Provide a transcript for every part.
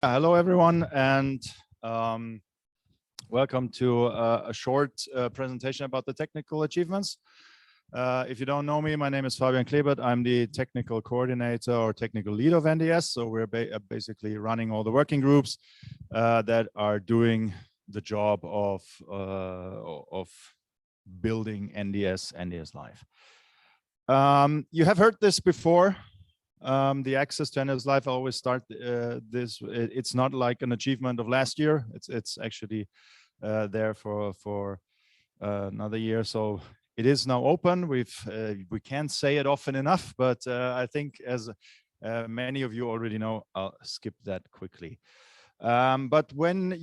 Hello, everyone, and welcome to a short presentation about the technical achievements. If you don't know me, my name is Fabian Klebert. I'm the technical coordinator or technical lead of NDS. So we're basically running all the working groups that are doing the job of building NDS.Live. You have heard this before. The access to NDS.Live, I always start this. It's not like an achievement of last year. It's actually there for another year. So it is now open. We can't say it often enough, but I think as many of you already know, I'll skip that quickly. But when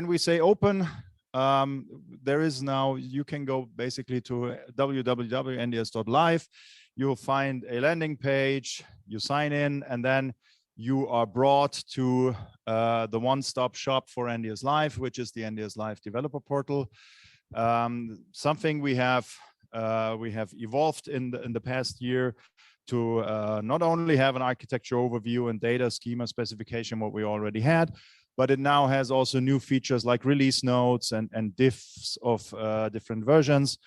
we say open, there is now, you can go basically to www.NDS.Live. You'll find a landing page, you sign in, and then you are brought to the one-stop shop for NDS.Live, which is the NDS.Live developer portal. Something we have evolved in the past year to not only have an architecture overview and data schema specification, what we already had, but it now has also new features like release notes and diffs of different versions.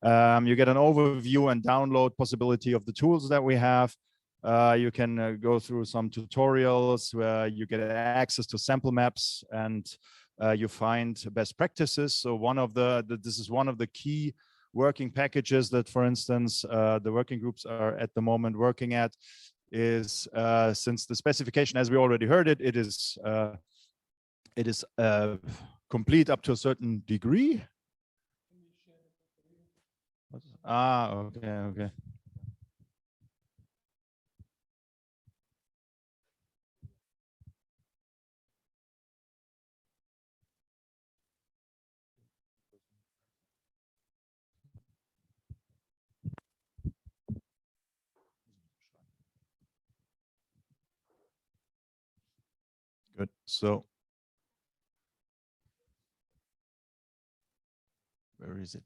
You get an overview and download possibility of the tools that we have. You can go through some tutorials where you get access to sample maps, and you find best practices. So this is one of the key working packages that, for instance, the working groups are at the moment working at is since the specification, as we already heard it, it is complete up to a certain degree. Okay. Good. So where is it?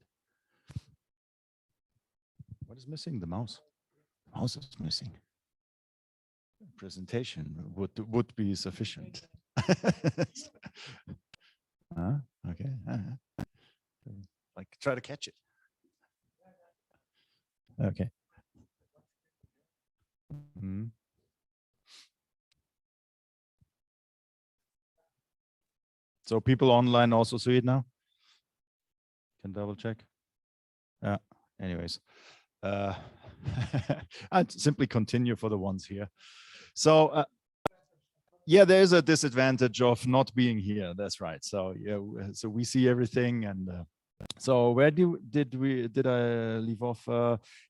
What is missing? The mouse. The mouse is missing. Presentation would be sufficient. Okay. Like try to catch it. Okay. So people online also see it now? Can double check. Yeah. Anyways, I'd simply continue for the ones here. So yeah, there's a disadvantage of not being here. That's right. So yeah, so we see everything. And so where did I leave off?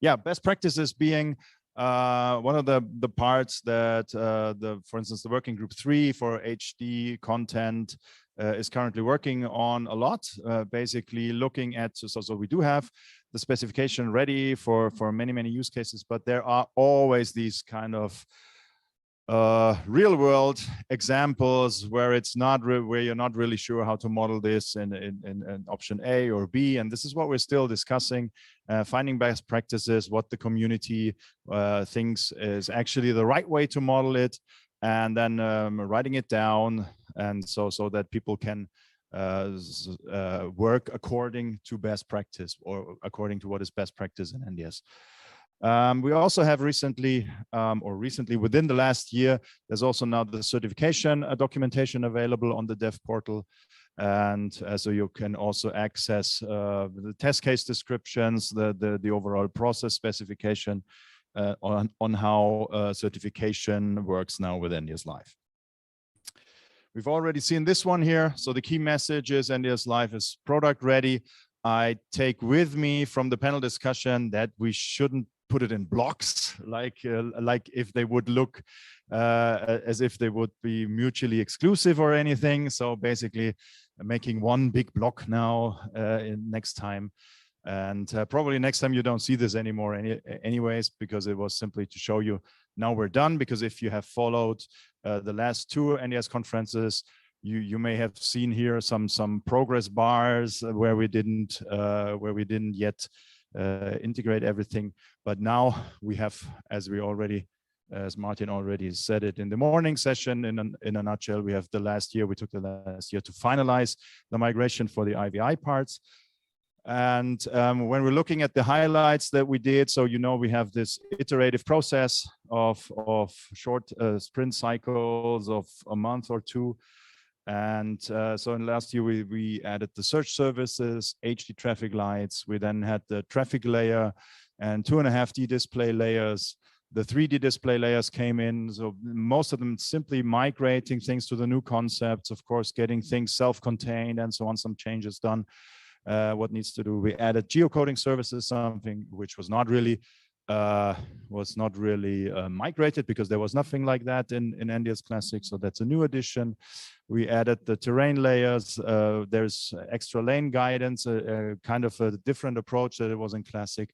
Yeah, best practices being one of the parts that for instance, the working group 3 for HD content is currently working on a lot, basically looking at, so we do have the specification ready for many use cases, but there are always these kind of real world examples where it's not where you're not really sure how to model this in option A or B, and this is what we're still discussing, finding best practices, what the community thinks is actually the right way to model it, and then writing it down, and so that people can work according to best practice or according to what is best practice in NDS. We also have recently within the last year, there's also now the certification documentation available on the dev portal. And so you can also access the test case descriptions, the overall process specification on how certification works now with NDS.Live. We've already seen this one here. So the key message is NDS.Live is product ready. I take with me from the panel discussion that we shouldn't put it in blocks, like if they would look as if they would be mutually exclusive or anything. So basically making one big block now next time. And probably next time you don't see this anymore anyways, because it was simply to show you now we're done. Because if you have followed the last 2 NDS conferences, you may have seen here some progress bars where we didn't yet integrate everything. But now we have, as we already as Martin already said it in the morning session, in a nutshell, we took the last year to finalize the migration for the IVI parts. And when we're looking at the highlights that we did, so we have this iterative process of short sprint cycles of a month or two. And so in last year, we added the search services, HD traffic lights. We then had the traffic layer and 2.5D display layers. The 3D display layers came in, so most of them simply migrating things to the new concepts, of course, getting things self-contained and so on, some changes done. What needs to do, we added geocoding services, something which was not really migrated because there was nothing like that in NDS Classic, so that's a new addition. We added the terrain layers. There's extra lane guidance, kind of a different approach that it was in Classic.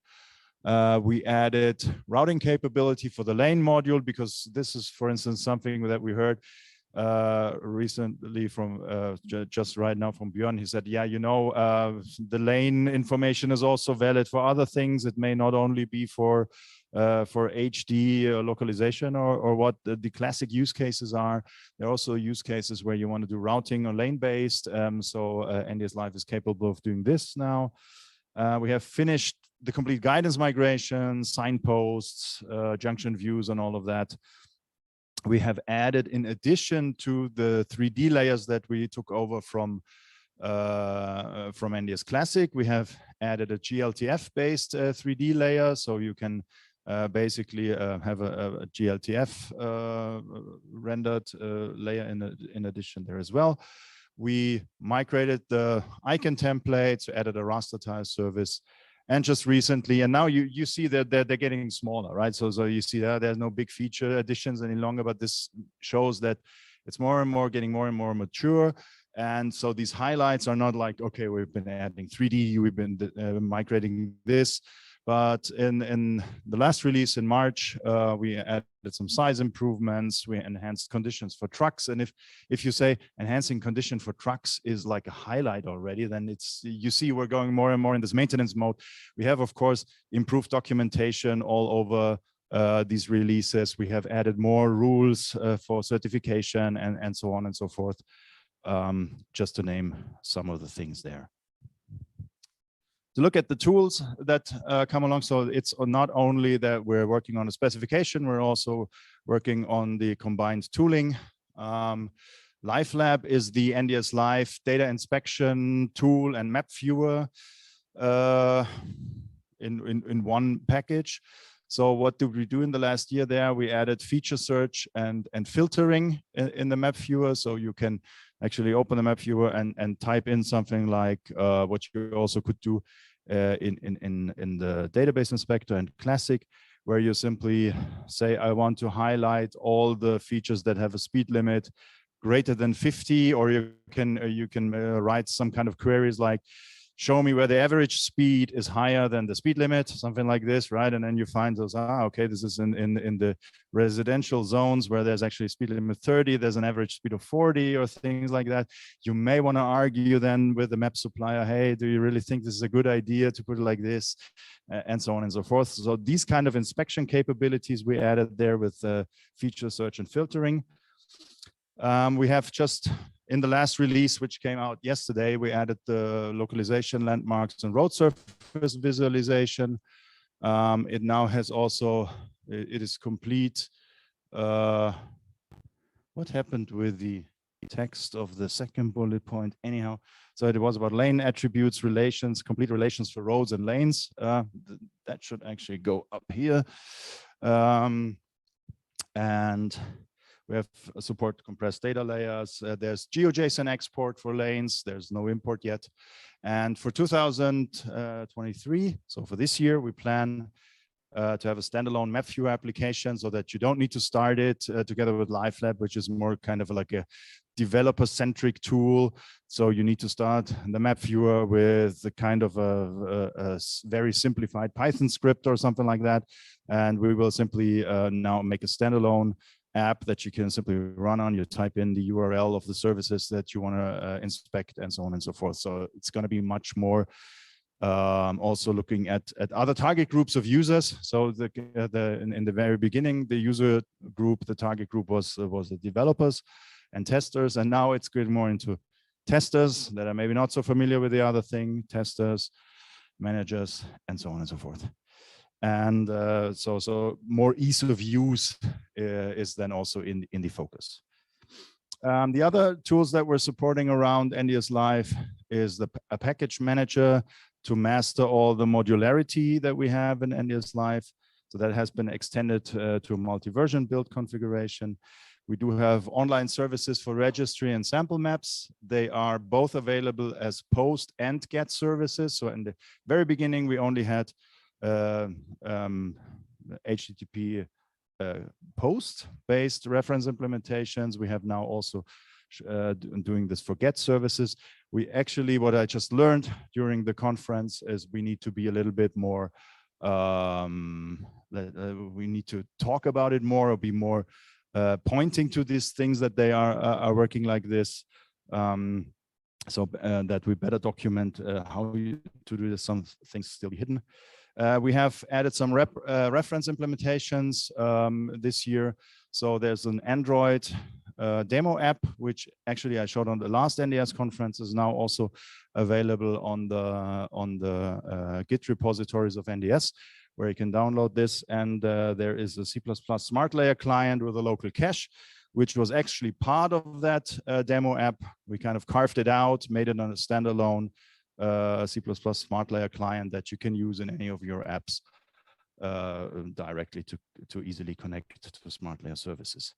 We added routing capability for the lane module because this is, for instance, something that we heard recently from just right now from Björn. He said, yeah, the lane information is also valid for other things. It may not only be for HD localization or what the classic use cases are. There are also use cases where you want to do routing or lane-based. So NDS.Live is capable of doing this now. We have finished the complete guidance migration, signposts, junction views, and all of that. We have added, in addition to the 3D layers that we took over from NDS Classic, we have added a GLTF-based 3D layer, so you can basically have a GLTF rendered layer in addition there as well. We migrated the icon templates, added a raster tile service, and just recently, and now you see that they're getting smaller, right? So you see that there's no big feature additions any longer, but this shows that it's more and more getting more and more mature. And so these highlights are not like, okay, we've been adding 3D, we've been migrating this. But in the last release in March, we added some size improvements. We enhanced conditions for trucks. And if you say enhancing condition for trucks is like a highlight already, then you see we're going more and more in this maintenance mode. We have, of course, improved documentation all over these releases. We have added more rules for certification and so on and so forth, just to name some of the things there. To look at the tools that come along. So it's not only that we're working on a specification, we're also working on the combined tooling. LiveLab is the NDS.Live data inspection tool and map viewer in one package. So what did we do in the last year there? We added feature search and filtering in the map viewer. So you can actually open the map viewer and type in something like what you also could do in the database inspector and Classic, where you simply say, I want to highlight all the features that have a speed limit greater than 50, or you can write some kind of queries like, show me where the average speed is higher than the speed limit, something like this, right? And then you find those, okay, this is in the residential zones where there's actually speed limit 30, there's an average speed of 40 or things like that. You may want to argue then with the map supplier, hey, do you really think this is a good idea to put it like this? And so on and so forth. So these kind of inspection capabilities we added there with feature search and filtering. We have just in the last release, which came out yesterday, we added the localization, landmarks, and road surface visualization. It now has also, it is complete. What happened with the text of the second bullet point? Anyhow, so it was about lane attributes, relations, complete relations for roads and lanes. That should actually go up here. And we have support compressed data layers. There's GeoJSON export for lanes. There's no import yet. And for 2023, so for this year, we plan to have a standalone map viewer application so that you don't need to start it together with LiveLab, which is more kind of like a developer-centric tool. So you need to start the map viewer with a kind of a very simplified Python script or something like that. And we will simply now make a standalone app that you can simply run on. You type in the URL of the services that you want to inspect and so on and so forth. So it's going to be much more Also looking at other target groups of users. So in the very beginning, the user group, the target group was the developers and testers, and now it's going more into testers that are maybe not so familiar with the other thing, testers, managers, and so on and so forth. And so more ease of use is then also in the focus. The other tools that we're supporting around NDS.Live is a package manager to master all the modularity that we have in NDS.Live. So that has been extended to a multi-version build configuration. We do have online services for registry and sample maps. They are both available as post and get services. So in the very beginning, we only had HTTP post-based reference implementations. We have now also doing this for GET services. We actually, what I just learned during the conference is we need to be a little bit more, we need to talk about it more or be more pointing to these things that they are working like this. So that we better document how to do this. Some things still be hidden. We have added some reference implementations this year. So there's an Android demo app, which actually I showed on the last NDS conference, is now also available on the Git repositories of NDS, where you can download this. And there is a C++ Smart Layer client with a local cache, which was actually part of that demo app. We kind of carved it out, made it on a standalone C++ Smart Layer client that you can use in any of your apps directly to easily connect to Smart Layer services.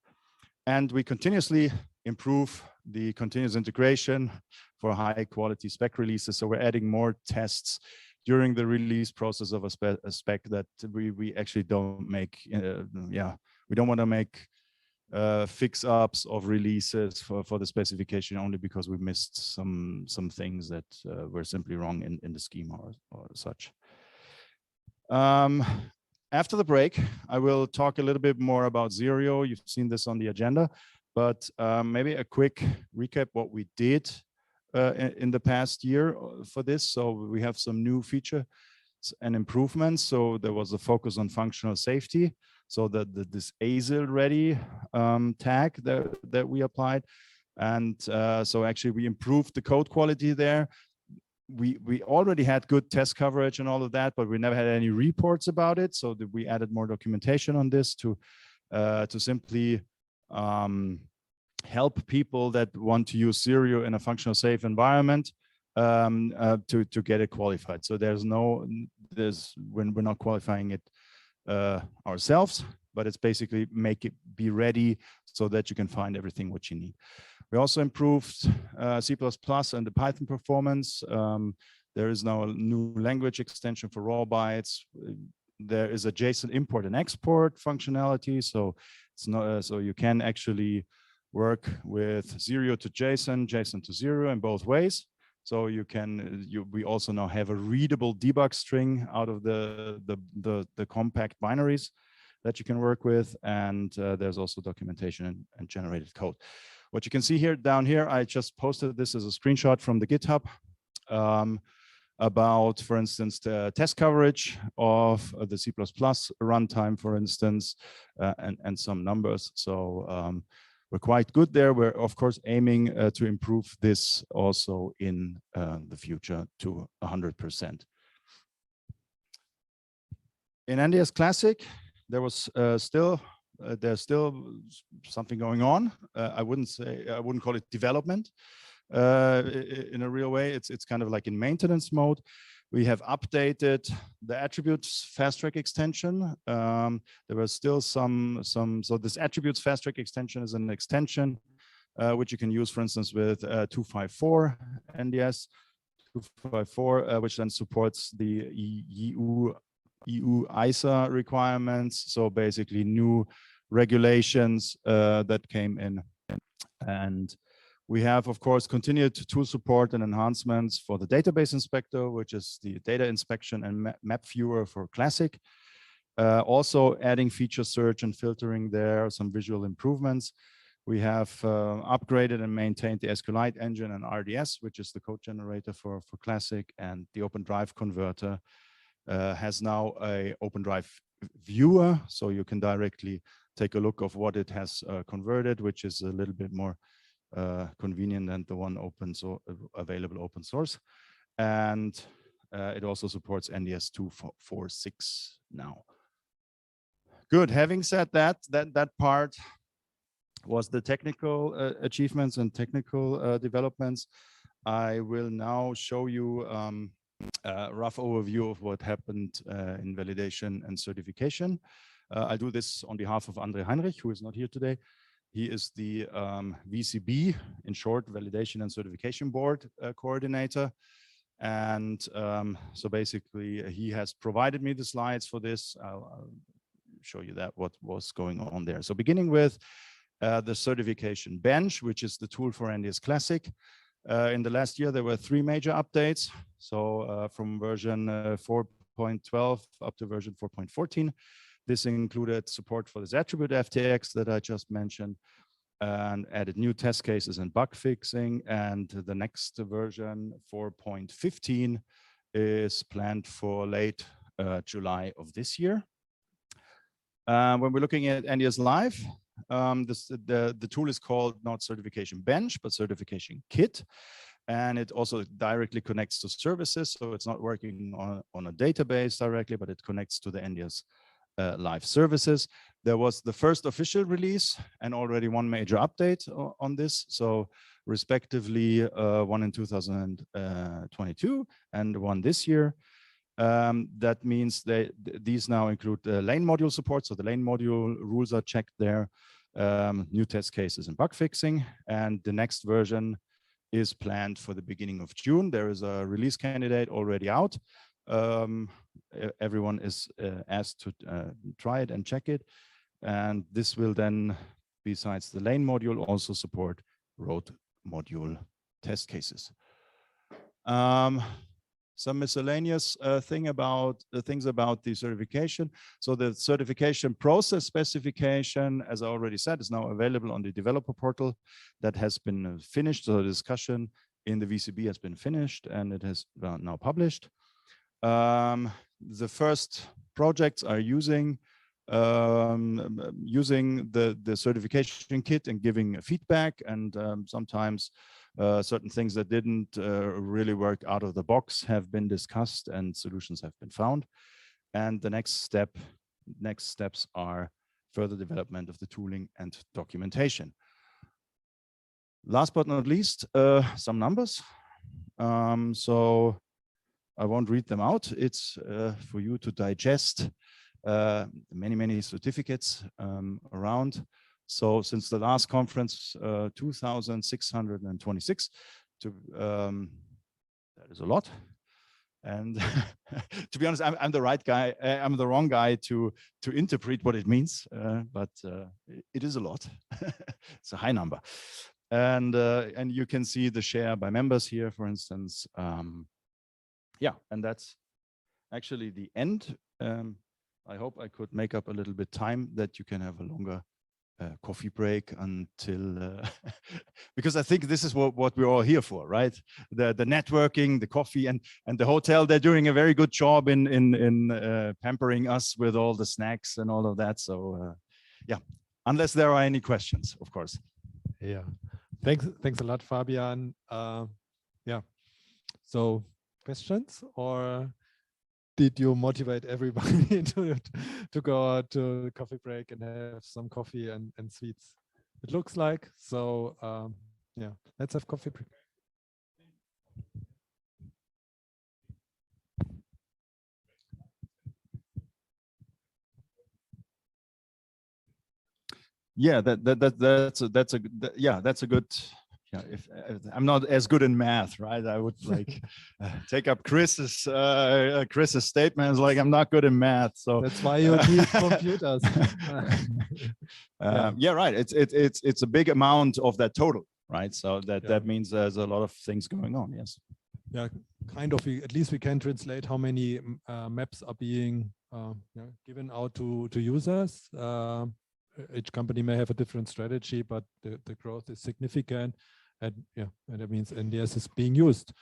And we continuously improve the continuous integration for high quality spec releases. So we're adding more tests during the release process of a spec that we actually don't make, we don't want to make fix-ups of releases for the specification only because we missed some things that were simply wrong in the schema or such. After the break, I will talk a little bit more about Zero. You've seen this on the agenda, but maybe a quick recap what we did in the past year for this. So we have some new features and improvements. So there was a focus on functional safety. So this ASIL-ready tag that we applied. And so actually we improved the code quality there. We already had good test coverage and all of that, but we never had any reports about it. So we added more documentation on this to simply help people that want to use Zero in a functional safe environment to get it qualified. So we're not qualifying it ourselves, but it's basically make it be ready so that you can find everything what you need. We also improved C++ and the Python performance. There is now a new language extension for raw bytes. There is a JSON import and export functionality, so it's not so you can actually work with Zero to JSON, JSON to Zero in both ways. So we also now have a readable debug string out of the compact binaries that you can work with, and there's also documentation and generated code. What you can see here down here, I just posted this as a screenshot from the GitHub about, for instance, the test coverage of the C++ runtime, for instance, and some numbers. So we're quite good there. We're of course aiming to improve this also in the future to 100%. In NDS Classic, there was there's still something going on. I wouldn't call it development in a real way. It's kind of like in maintenance mode. We have updated the attributes fast track extension. There was still so this attributes fast track extension is an extension which you can use, for instance, with 254 NDS 254, which then supports the EU ISA requirements. So basically new regulations that came in. And we have, of course, continued tool support and enhancements for the database inspector, which is the data inspection and map viewer for Classic. Also adding feature search and filtering there, some visual improvements. We have upgraded and maintained the SQLite engine and RDS, which is the code generator for Classic, and the OpenDrive converter has now a OpenDrive viewer, so you can directly take a look of what it has converted, which is a little bit more convenient than the one available open source. And it also supports NDS 2.4.6 now. Good. Having said that part was the technical achievements and technical developments. I will now show you a rough overview of what happened in validation and certification. I'll do this on behalf of Andre Heinrich, who is not here today. He is the VCB, in short, Validation and Certification Board coordinator. And so basically, he has provided me the slides for this. I'll show you that what was going on there. So beginning with the certification bench, which is the tool for NDS Classic. In the last year, there were 3 major updates. So from version 4.12 up to version 4.14. This included support for this attribute FTX that I just mentioned, and added new test cases and bug fixing. And the next version, 4.15, is planned for late July of this year. When we're looking at NDS.Live, the tool is called not Certification Bench, but Certification Kit. And it also directly connects to services. So it's not working on a database directly, but it connects to the NDS.Live services. There was the first official release and already 1 major update on this. So respectively, one in 2022 and 1 this year. That means these now include the lane module support. So the lane module rules are checked there, new test cases and bug fixing. And the next version is planned for the beginning of June. There is a release candidate already out. Everyone is asked to try it and check it. And this will then, besides the lane module, also support road module test cases. Some miscellaneous things about the certification. So the certification process specification, as I already said, is now available on the developer portal. That has been finished. So the discussion in the VCB has been finished and it has now published. The first projects are using the certification kit and giving feedback, and sometimes certain things that didn't really work out of the box have been discussed and solutions have been found. And the next steps are further development of the tooling and documentation. Last but not least, some numbers. So I won't read them out. It's for you to digest many certificates around. So since the last conference, 2,626, that is a lot. And to be honest, I'm the right guy. I'm the wrong guy to interpret what it means, but it is a lot. It's a high number. And you can see the share by members here, for instance. Yeah, and that's actually the end. I hope I could make up a little bit time that you can have a longer coffee break until, because I think this is what we're all here for, right? The networking, the coffee, and the hotel, they're doing a very good job in pampering us with all the snacks and all of that. So yeah, unless there are any questions, of course. Yeah, thanks a lot, Fabian. Yeah, so questions, or did you motivate everybody to go out to the coffee break and have some coffee and sweets? It looks like so. Yeah, let's have coffee break. Yeah, that's a good. Yeah, if I'm not as good in math, right? I would like take up Chris's statements. Like, I'm not good in math, so that's why you need computers. Yeah, right. It's a big amount of that total, right? So that means there's a lot of things going on. Yes. Yeah, kind of. At least we can translate how many maps are being given out to users. each company may have a different strategy, but the growth is significant, and yeah, and that means NDS is being used.